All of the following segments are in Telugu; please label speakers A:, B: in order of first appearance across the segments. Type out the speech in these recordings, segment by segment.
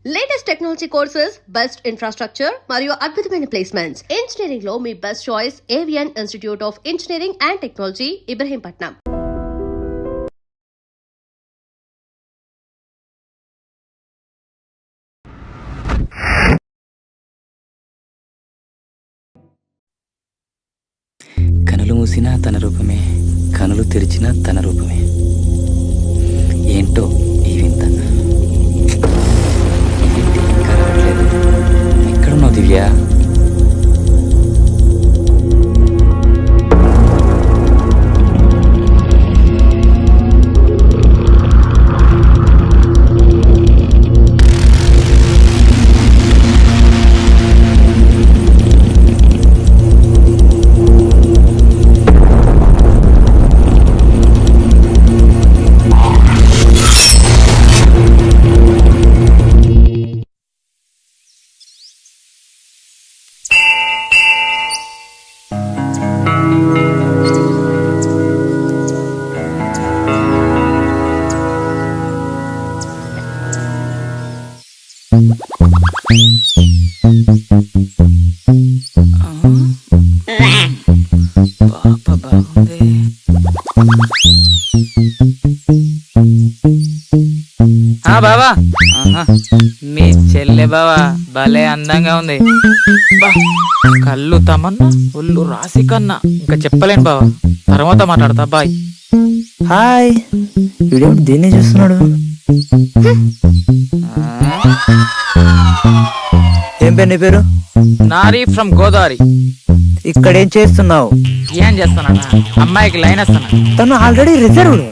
A: Latest technology courses, best infrastructure మరియు అద్భుతమైన ప్లేస్మెంట్స్. ఇంజనీరింగ్ లో మీ best choice Avian institute of engineering and technology, Ibrahimpatnam.
B: కనులు మూసినా తన రూపమే, కనులు తెరిచినా తన రూపమే. ఏంటో ఈ వింత. ఏంటి ఇంకా రావట్లేదు? ఎక్కడున్నావు దివ్య?
C: బావా, మీ చెల్లె బావా భలే అందంగా ఉంది. కళ్ళు తమన్నా, ఒళ్ళు రాసి కన్నా ఇంకా చెప్పలేను బావా. తర్వాత మాట్లాడతా, బాయ్.
D: హాయ్, వీడియో దీన్ని చూస్తున్నాడు. ఏం పేరు నీ పేరు?
C: నారీ ఫ్రమ్ గోదావరి.
D: ఇక్కడ ఏం చేస్తున్నావు?
C: ఏం చేస్తానా, అమ్మాయికి లైన్ వేస్తానా.
D: తను already reserved.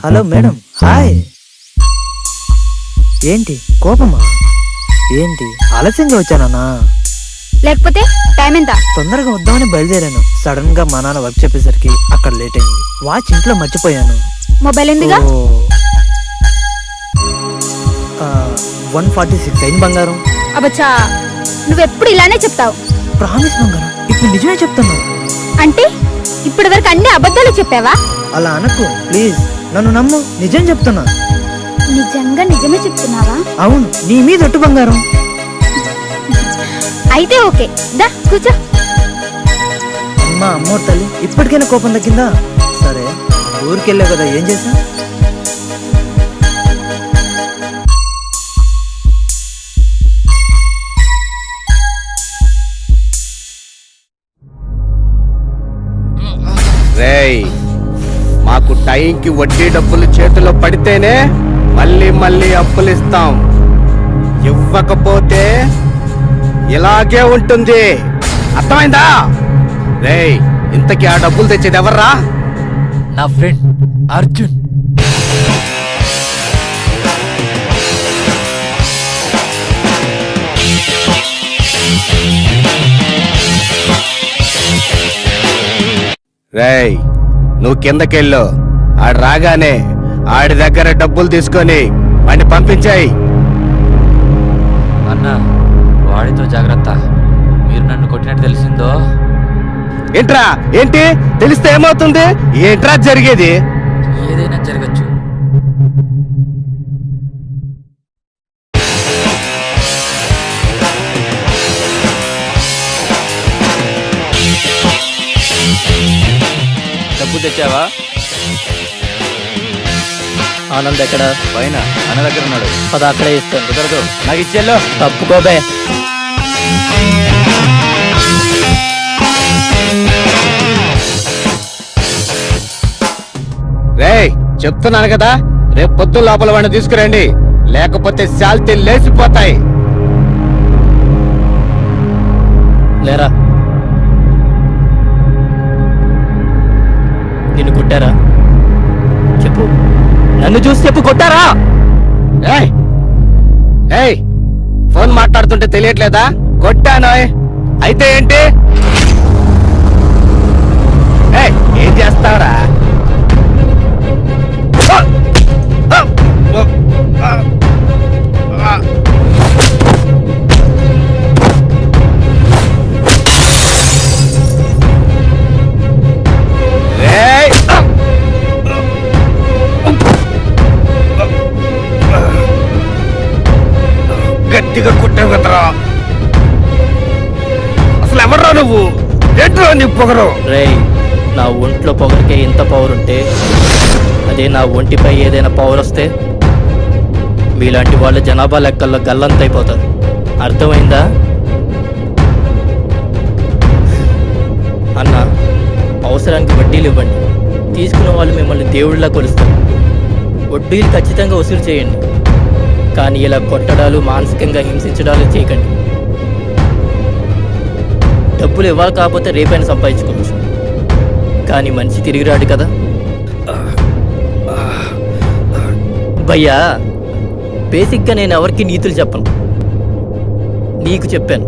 D: Hello madam, hi. ఏంటి కోపమా? ఏంటి ఆలస్యంగా వచ్చానా?
E: లేకపోతే టైం ఎంత?
D: తొందరగా వద్దామని బయలుదేరాను. సడన్ గా మా నాన్న వర్క్ చెప్పేసరికి అక్కడ లేట్ అయింది. వాచ్ ఇంట్లో మర్చిపోయాను.
E: మొబైల్ ఎందుగా?
D: 146 అయింది బంగారం.
E: అబ్బచ్చా, నువ్వెప్పుడు ఇలానే చెప్తావు.
D: ప్రామిస్ బంగారం, ఇప్పుడు నిజమే చెప్తున్నా.
E: అంటే ఇప్పటి వరకు అన్ని అబద్ధాలు చెప్పావా?
D: అలా అనకు ప్లీజ్, నన్ను నమ్ము, నిజం చెప్తున్నా.
E: నిజంగా నిజమే చెప్తున్నావా?
D: అవును, నీ మీద ఒట్టు బంగారం.
E: అయితే ఓకే, దా కూర్చో.
D: అమ్మా అమ్మోరు తల్లి, ఇప్పటికైనా కోపం తగ్గిందా? సరే, ఊరికెళ్ళావు కదా, ఏం చేసా?
F: రేయ్, మాకు టైంకి వడ్డీ డబ్బులు చేతిలో పడితేనే మళ్ళీ అప్పులు ఇస్తాం. ఇవ్వకపోతే ఇలాగే ఉంటుంది, అర్థమైందా? రేయ్, ఇంతకీ ఆ డబ్బులు తెచ్చేది ఎవర్రా?
B: నా ఫ్రెండ్ అర్జున్.
F: రేయ్, నువ్వు కిందకెళ్ళు. ఆడు రాగానే ఆడి దగ్గర డబ్బులు తీసుకొని వాడిని పంపించాయి.
B: అన్న, వాడితో జాగ్రత్త. మీరు నన్ను కొట్టినట్టు తెలిసిందో?
F: ఏంట్రా? ఏంటి తెలిస్తే ఏమవుతుంది? ఏంట్రా జరిగేది?
B: ఏదైనా జరగచ్చు. డబ్బు తెచ్చావా?
D: ఆనంద్ ఎక్కడ?
B: పైన అన్న దగ్గర ఉన్నాడు.
D: పద, అక్కడే ఇస్తాను.
B: కుదరదు, నాకు ఇచ్చేలో.
D: తప్పుకోబే.
F: రేయ్, చెప్తున్నాను కదా, రేపు పొద్దు లోపల వాడిని తీసుకురండి, లేకపోతే శాల్తీ లేచిపోతాయి.
D: లేరా, నిన్ను కొట్టారా? చెప్పు, నన్ను చూసి చెప్పు, కొట్టారా?
F: ఏయ్ ఏయ్, ఫోన్ మాట్లాడుతుంటే తెలియట్లేదా? కొట్టాను. అయితే ఏంటి? ఏయ్, ఏం చేస్తావరా? ఏంట్రా నీ పొగరు?
B: రేయ్, నా ఒంట్లో పొగరికే ఇంత పవర్ ఉంటే అదే నా ఒంటిపై ఏదైనా పవర్ వస్తే మీలాంటి వాళ్ళ జనాభా లెక్కల్లో గల్లంతైపోతారు. అర్థమైందా? అన్న, అవసరానికి వడ్డీలు ఇవ్వండి. తీసుకున్న వాళ్ళు మిమ్మల్ని దేవుళ్ళ కొలుస్తారు. వడ్డీలు ఖచ్చితంగా వసూలు చేయండి, కానీ ఇలా కొట్టడాలు, మానసికంగా హింసించడాలు చేయకండి. డబ్బులు ఇవ్వాలి కాకపోతే రేపైనా సంపాదించుకోవచ్చు, కానీ మనిషి తిరిగి రాడు కదా. భయ్యా, బేసిక్గా నేను ఎవరికి నీతులు చెప్పను, నీకు చెప్పాను.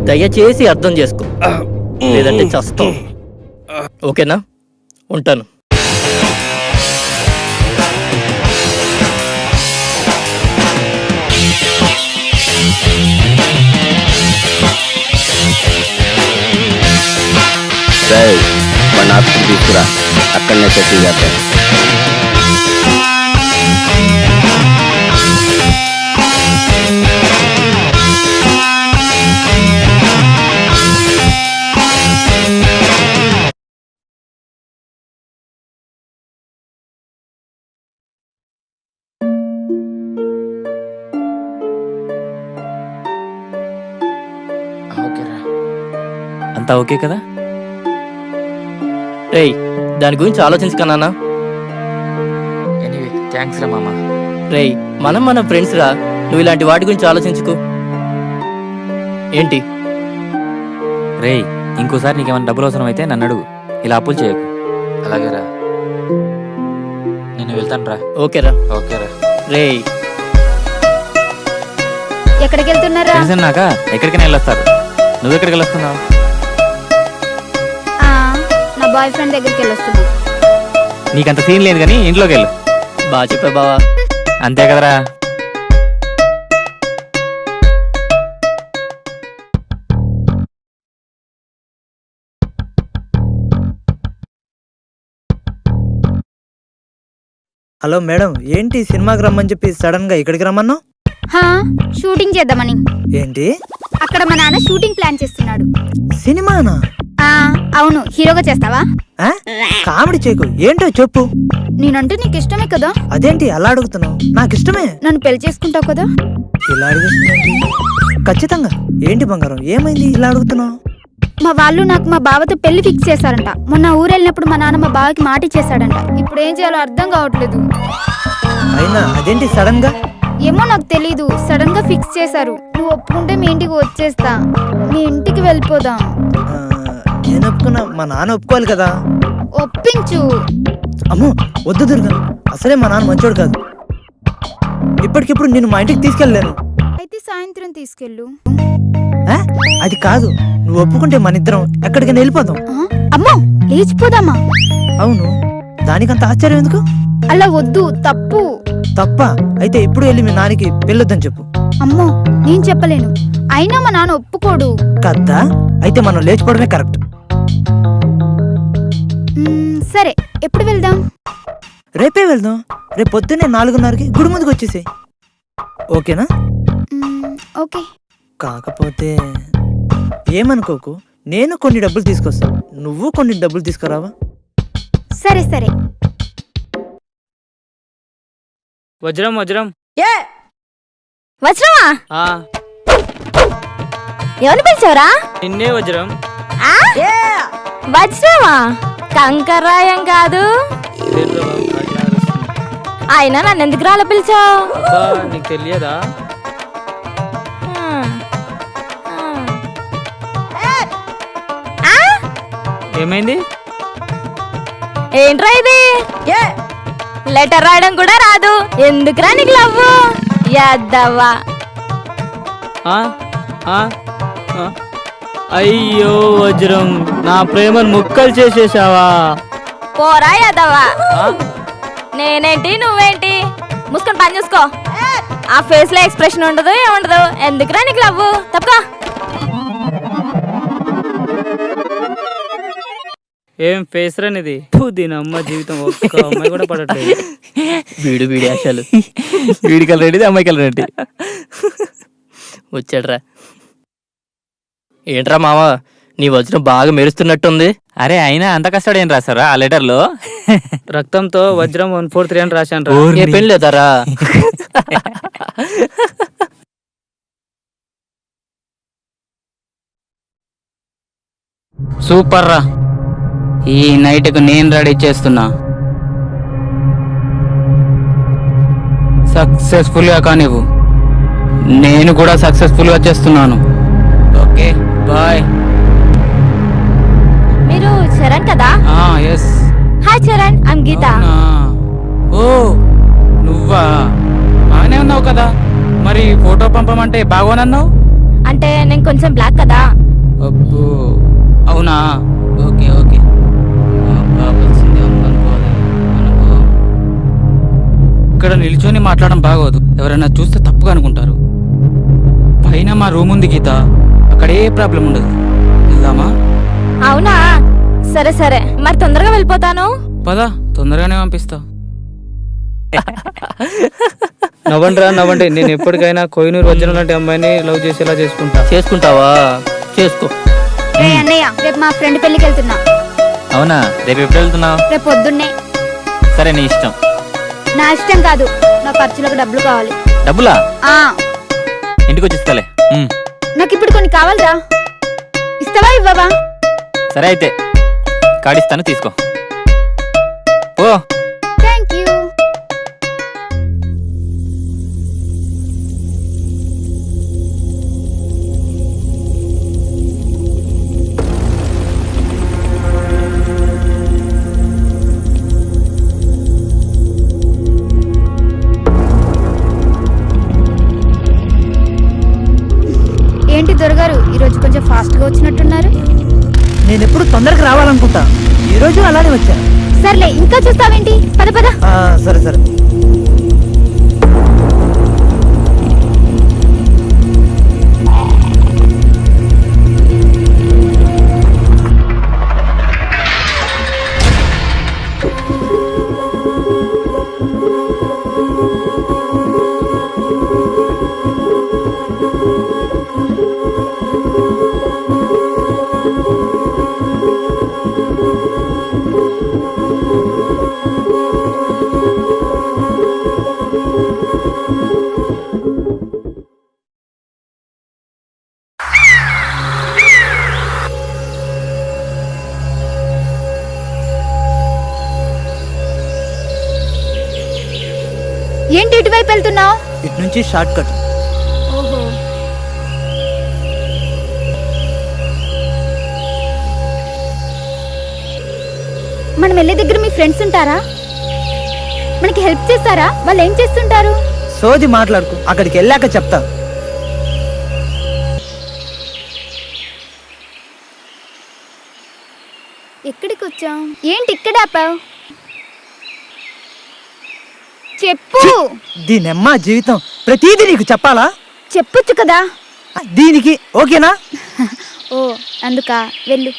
B: దయచేసి అర్థం చేసుకో, లేదంటే చస్తావు. ఓకేనా? ఉంటాను.
F: మన ఆఫీస్కి తీసుకురా, అక్కడనే సెటిల్ చేద్దాం.
C: ఓకేరా.
B: అంతా ఓకే కదా? రేయ్, దాని గురించి ఆలోచించుకున్నానా?
C: ఎనీవే థ్యాంక్స్ రా మామ.
B: రేయ్, మన ఫ్రెండ్స్ రా, నువ్వు ఇలాంటి వాటి గురించి ఆలోచించుకో. ఏంటి?
G: రేయ్, ఇంకోసారి నీకేమైనా డబ్బులు అవసరం అయితే నన్ను అడుగు, ఇలా అప్పులు చేయకు.
C: అలాగేరా, నేను వెళ్తాను రా.
B: ఓకేరా.
C: ఓకేరా.
B: రేయ్,
E: ఎక్కడికి వెళ్తున్నారా?
G: ఫ్రెండ్స్ అన్నాక ఎక్కడికైనా వెళ్ళొస్తారు, నువ్వు ఎక్కడికి వెళ్ళొస్తున్నావు?
E: నా బాయ్ ఫ్రెండ్ దగ్గరికి వెళ్ళొస్తున్నా.
G: నీకంత సీన్ లేదు కానీ ఇంట్లోకి వెళ్ళు.
B: బాగా చెప్పా బావా.
G: అంతే కదరా.
D: హలో మేడం, ఏంటి సినిమాకి రమ్మని చెప్పి సడన్ గా ఇక్కడికి రమ్మన్నావు?
E: హా, షూటింగ్ చేద్దామని.
D: ఏంటి?
E: అక్కడ మా నాన్న షూటింగ్ ప్లాన్ చేస్తున్నాడు.
D: సినిమానా?
E: అవును, హీరోగా చేస్తావా?
D: ఆ? కామెడీ చేయకు, ఏంటో చెప్పు.
E: నేనంటే నీకు ఇష్టమే కదా.
D: అదేంటి అలా అడుగుతున్నావు? నాకు ఇష్టమే.
E: నన్ను పెళ్లి చేసుకుంటావు కదా?
D: ఇలా అడుగుతున్నావు? ఖచ్చితంగా. ఏంటి బంగారం, ఏమైంది ఇలా అడుగుతున్నావు?
E: మా వాళ్ళు నాకు మా బావతో పెళ్లి ఫిక్స్ చేశారంట. మొన్న ఊరు వెళ్ళినప్పుడు మా నాన్న మా బావకి మాట ఇచ్చేసాడంట. ఇప్పుడు ఏం చేయాలో అర్థం కావట్లేదు.
D: అయినా అదేంటి సడన్ గా?
E: ఏమో నాకు తెలీదు, సడన్ గా ఫిక్స్ చేశారు. నువ్వు ఒప్పుకుంటే మీ ఇంటికి వచ్చేస్తా, మీ ఇంటికి వెళ్ళిపోదాం.
D: నేను ఒప్పుకున్నా, మా నాన్న ఒప్పుకోవాలి కదా.
E: ఒప్పించు.
D: అమ్మో వద్దు దుర్గా, అసలే మా నాన్న మంచోడు కాదు. ఇప్పటికిప్పుడు నేను మా ఇంటికి తీసుకెళ్ళలేను.
E: అయితే సాయంత్రం తీసుకెళ్ళు.
D: అది కాదు, నువ్వు ఒప్పుకుంటే మన ఇద్దరం ఎక్కడికైనా వెళ్ళిపోదాం.
E: అమ్మో, లేచిపోదామా?
D: అవును, దానికంత ఆశ్చర్యం ఎందుకు?
E: అలా వద్దు, తప్పు.
D: తప్ప అయితే ఇప్పుడు వెళ్ళి మీ నాన్నకి పెళ్ళొద్దని చెప్పు.
E: అమ్మో, నేను చెప్పలేను, అయినా మా నాన్న ఒప్పుకోడు
D: కదా. అయితే మనం లేచిపోవడమే కరెక్ట్.
E: సరే, ఎప్పుడు వెళ్దాం?
D: రేపే వెళ్దాం. రేపు పొద్దున్నే 4:30కి గుడి ముందుకు వచ్చేసి. ఓకేనా?
E: ఓకే.
D: కాకపోతే ఏమనుకోకు, నేను కొన్ని డబ్బులు తీసుకొస్తాను, నువ్వు కొన్ని డబ్బులు తీసుకురావా?
E: సరే సరే.
C: వజ్రం వజ్రం.
E: వజ్రమా?
C: ఆ,
E: ఎవరు పిలిచావురా?
C: నిన్నే వజ్రం.
E: వజ్రమా? కంకరాయం కాదు. అయినా నన్ను ఎందుకు రాలా పిలిచావు?
C: నీకు తెలియదా? ఏమైంది?
E: ఏంట్రా ఇది? లెటర్ రాయడం కూడా రాదు, ఎందుకురా నీకు లవ్వు? యాదవ్వా.
C: అయ్యో వజ్రం, నా ప్రేమను ముక్కలు చేసేసావా?
E: పోరా యాదవ్వా. నేనేంటి నువ్వేంటి? మూసుకొని పని చూసుకో. ఆ ఫేస్ లో ఎక్స్ప్రెషన్ ఉండదు, ఏముండదు, ఎందుకురా నీకు లవ్వు? తప్పకా.
C: ఏం ఫేస్ రనిది? దీని అమ్మ జీవితం ఒక్క అమ్మాయి కూడా పడట్లేదు.
B: వీడి ఆశలు.
G: వీడి కలర్ ఏంటి, అమ్మాయి కలర్ ఏంటి?
B: వచ్చాడ్రా. ఏంట్రా మామ, నీ వజ్రం బాగా మెరుస్తున్నట్టుంది.
G: అరే అయినా అంత కష్టపడి ఏం రాసారా ఆ లెటర్లో?
D: రక్తంతో వజ్రం 143 అని రాశాను.
B: ఏ పెళ్ళి లేదారా?
H: సూపర్ రా, ఈ నైట్కు నేను రెడీ చేస్తున్నా. సక్సెస్ఫుల్ గా కానివ్వు, నేను కూడా సక్సెస్ఫుల్ గా చేస్తున్నాను. Okay bye.
E: మీరు చరణ్ కదా?
H: Yes.
E: Hi Charan, I'm Geetha.
H: ఓ నువ్వా? బాగానే ఉన్నావు కదా, మరి ఫోటో పంపమంటే బాగోనన్నావు.
E: అంటే నేను కొంచెం బ్లాక్ కదా.
H: అబ్బో అవునా? Okay okay. కావాల్సింది ఉందనుకోవాలి అనుకో. ఇక్కడ నిల్చొని మాట్లాడడం బాగోదు, ఎవరైనా చూస్తే తప్పుగా అనుకుంటారు. పైన మా రూమ్ ఉంది గీత, అక్కడ ఏ ప్రాబ్లం ఉండదు. వెళ్దామా?
E: అవునా, సరే సరే, మరి తొందరగా వెళ్ళిపోతాను.
H: పద, తొందరగానే పంపిస్తా.
D: నవ్వండి రా నవ్వండి, నేను ఎప్పటికైనా కోహినూరు వజ్రం లాంటి అమ్మాయిని లవ్ చేసేలా చేసుకుంటా.
B: చేసుకుంటావా? చేసుకో.
E: అన్నయ్య, రేపు మా ఫ్రెండ్ పెళ్లికి వెళ్తున్నా.
G: అవునా? రేపు ఎప్పుడు వెళ్తున్నావు?
E: రేపు పొద్దున్నే.
G: సరే నీ ఇష్టం.
E: నా ఇష్టం కాదు, నా ఖర్చులకు డబ్బులు కావాలి.
G: డబ్బులా?
E: ఆ
G: ఇంటికి వచ్చి ఇస్తాలే.
E: నాకు ఇప్పుడు కొన్ని కావాలిరా, ఇస్తావా ఇవ్వవా?
G: సరే అయితే కాడిస్తాను, తీసుకో. ఓ
E: థ్యాంక్ యూ. ఏంటి దొరగారు, ఈరోజు కొంచెం ఫాస్ట్గా వచ్చినట్టున్నారు?
D: నేను ఎప్పుడు తొందరగా రావాలనుకుంటా, ఈ రోజు అలానే వచ్చా.
E: సర్లే, ఇంకా చూస్తావేంటి? పద పద.
D: సరే సరే.
E: ఏంటి ఇటువైపు వెళ్తున్నావు?
D: ఇటు నుంచి షార్ట్ కట్.
E: ఓహో, మనం వెళ్ళే దగ్గర మీ ఫ్రెండ్స్ ఉంటారా? మనకి హెల్ప్ చేస్తారా? వాళ్ళు ఏం చేస్తుంటారు?
D: సోది మాట్లాడుకు, అక్కడికి వెళ్ళాక చెప్తా.
E: ఎక్కడికి వచ్చాం? ఏంటి ఇక్కడ ఆపావు? చెప్పు.
D: దీనమ్మా జీవితం, ప్రతిదీ నీకు చెప్పాలా?
E: చెప్పొచ్చు కదా.
D: దీనికి ఓకేనా?
E: ఓ అందుకా, వెళ్ళు.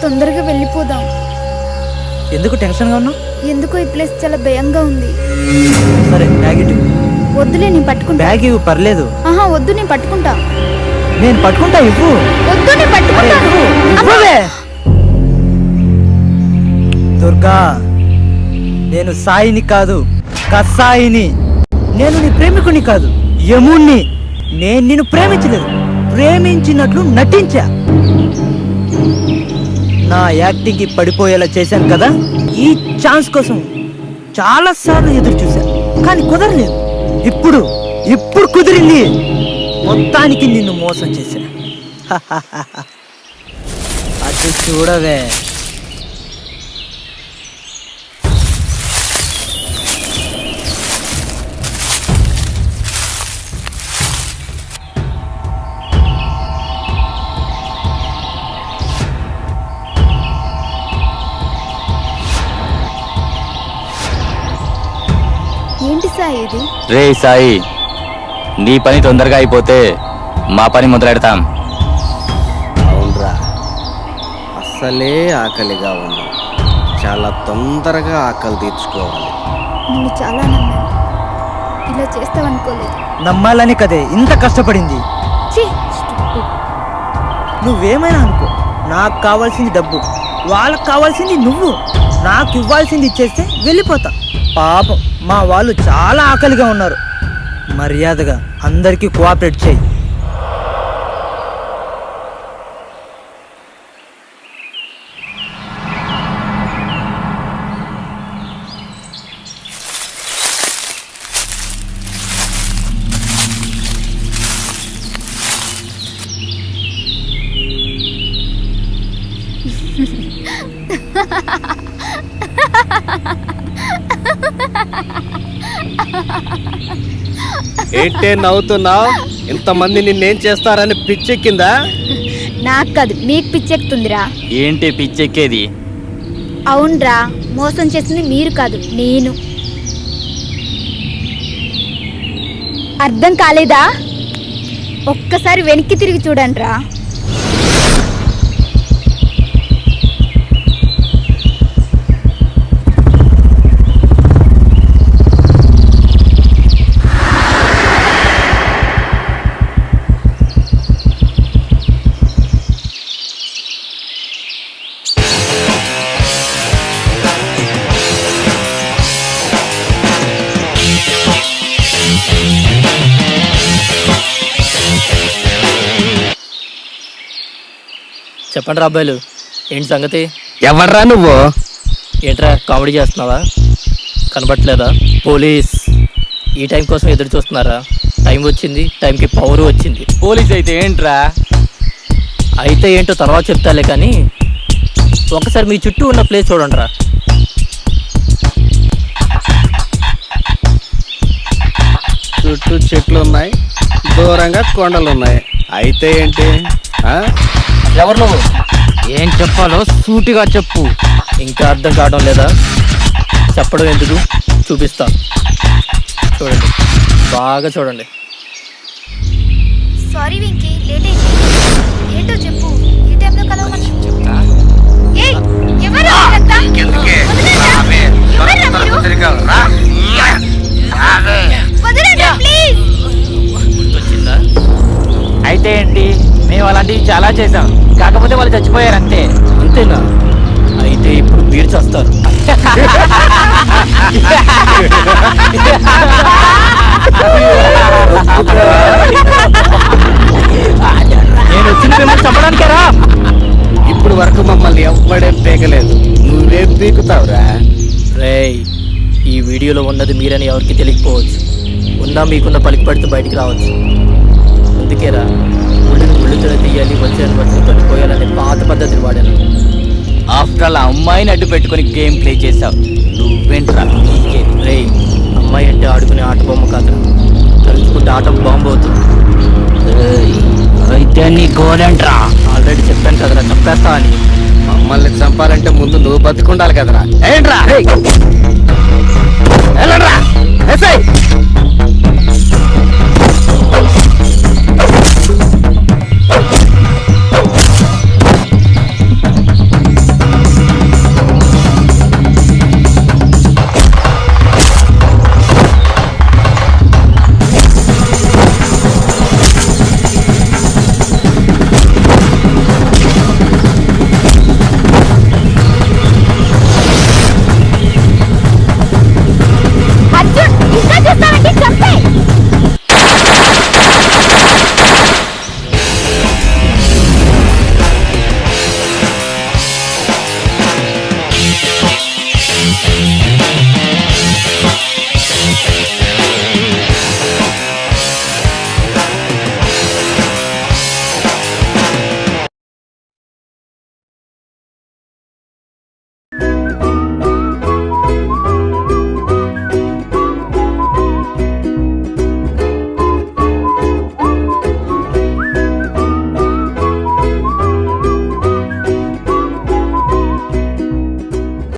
E: తొందరగా వెళ్ళిపోదాం.
D: ఎందుకు టెన్షన్గా ఉన్నావు?
E: ఎందుకో ఈ ప్లేస్ చాలా భయంగా ఉంది.
D: సరే బ్యాగ్ ఇటు.
E: వద్దులే, నేను పట్టుకుంటా.
D: బ్యాగ్ ఇవ్వు, పర్లేదు.
E: ఆహా వద్దు, నేను పట్టుకుంటా.
D: నేను పట్టుకుంటా, ఇవ్వు.
E: వద్దు, నేను
D: అరే,
E: పట్టుకుంటా.
D: ఇవ్వు, ఇవ్వవే. దుర్గా, నేను సాయిని కాదు, కసాయిని. నేను నీ ప్రేమికుని కాదు, యముణ్ణి. నేను నిన్ను ప్రేమించలేదు, ప్రేమించినట్లు నటించా. నా యాక్టింగ్ కి పడిపోయేలా చేశాను కదా. ఈ ఛాన్స్ కోసం చాలా సార్లు ఎదురు చూశాను, కానీ కుదరలేదు. ఇప్పుడు కుదిరింది. మొత్తానికి నిన్ను మోసం చేశా. అదే అటు చూడవే.
E: ఏంటి సాయి ఇది?
G: రే సాయి, నీ పని తొందరగా అయిపోతే మా పని మొదలెడతాం.
F: అవునరా, అస్సలే ఆకలిగా ఉన్నా. చాలా తొందరగా ఆకలి తీర్చుకోవాలి.
E: నిన్ను చాలా నమ్మాను, ఇలా చేస్తావనుకోలేదు.
D: నమ్మాలని కదే ఇంత కష్టపడింది.
E: ఛీ!
D: నువ్వేమైనా అనుకో, నాకు కావాల్సింది డబ్బు, వాళ్ళకి కావాల్సింది నువ్వు. నాకు ఇవ్వాల్సింది ఇచ్చేస్తే వెళ్ళిపోతా. పాపం మా వాళ్ళు చాలా ఆకలిగా ఉన్నారు. మర్యాదగా అందరికీ కోఆపరేట్ చేయి.
F: ఏంటే నవ్వుతున్నావు? ఇంతమంది నిన్నేం చేస్తారని పిచ్చెక్కిందా?
E: నాకు కాదు, మీకు పిచ్చెక్కుతుందిరా.
G: ఏంటి పిచ్చెక్కేది?
E: అవునరా, మోసం చేసింది మీరు కాదు, నేను. అర్థం కాలేదా? ఒక్కసారి వెనక్కి తిరిగి చూడండి రా.
B: చెప్పండి రా అబ్బాయిలు, ఏంటి సంగతి?
F: ఎవర్రా నువ్వు?
B: ఏంట్రా కామెడీ చేస్తున్నావా? కనబట్లేదా? పోలీస్ ఈ టైం కోసం ఎదురు చూస్తున్నారా? టైం వచ్చింది, టైంకి పవర్ వచ్చింది.
G: పోలీస్ అయితే ఏంట్రా?
B: అయితే ఏంటో తర్వాత చెప్తాలే, కానీ ఒకసారి మీ చుట్టూ ఉన్న ప్లేస్ చూడండి రా.
F: చుట్టూ చెట్లు ఉన్నాయి, దూరంగా కొండలు ఉన్నాయి. అయితే ఏంటి?
B: ఎవరు నువ్వు?
C: ఏం చెప్పాలో సూటిగా చెప్పు.
B: ఇంకా అర్థం కావడం లేదా? చెప్పడం ఎందుకు, చూపిస్తా. చూడండి, బాగా చూడండి.
E: సారీ వెంకీ, లేట్ అయింది. ఏంటో చెప్పు, ఈ టైంలో కలవమని
C: చెప్తా.
E: ఏయ్, ఎవరు మీరంతా? వదలండి, ప్లీజ్.
B: గుర్తొచ్చిందా?
C: అయితే ఏంటి, మేము అలాంటివి చాలా చేసాం, కాకపోతే వాళ్ళు చచ్చిపోయారు అంతే.
B: అంతేనా? అయితే ఇప్పుడు మీరు చేస్తారు. నేను వచ్చిన మిమ్మల్ని చంపడానికేరా?
F: ఇప్పుడు వరకు మమ్మల్ని ఎవ్వడేం పీకలేదు, నువ్వేం పీకుతావురా?
B: రేయ్, ఈ వీడియోలో ఉన్నది మీరని ఎవరికి తెలియకపోవచ్చు, ఉన్నా మీకున్న పలికిపడితే బయటికి రావచ్చు. అందుకేరా ముళ్ళని ముళ్ళుతో తీయాలి, వచ్చిన బట్టి తొలిపోయాలని పాత పద్ధతిని వాడాను.
G: ఆఫ్టర్ ఆల్ అమ్మాయిని అడ్డు పెట్టుకుని గేమ్ ప్లే చేసావు, నువ్వేంట్రా?
B: రేయ్, అమ్మాయి అంటే ఆడుకునే ఆట బొమ్మ కాదురా, తలుచుకుంటే ఆట బాంబు అవుతుంది.
G: అయితే నీ గోలేంట్రా?
B: ఆల్రెడీ చెప్పాను కదరా, చంపేస్తా అని.
F: మమ్మల్ని చంపాలంటే ముందు నువ్వు బతికుండాలి కదరా. ఏంట్రా? వెళ్ళండ్రా.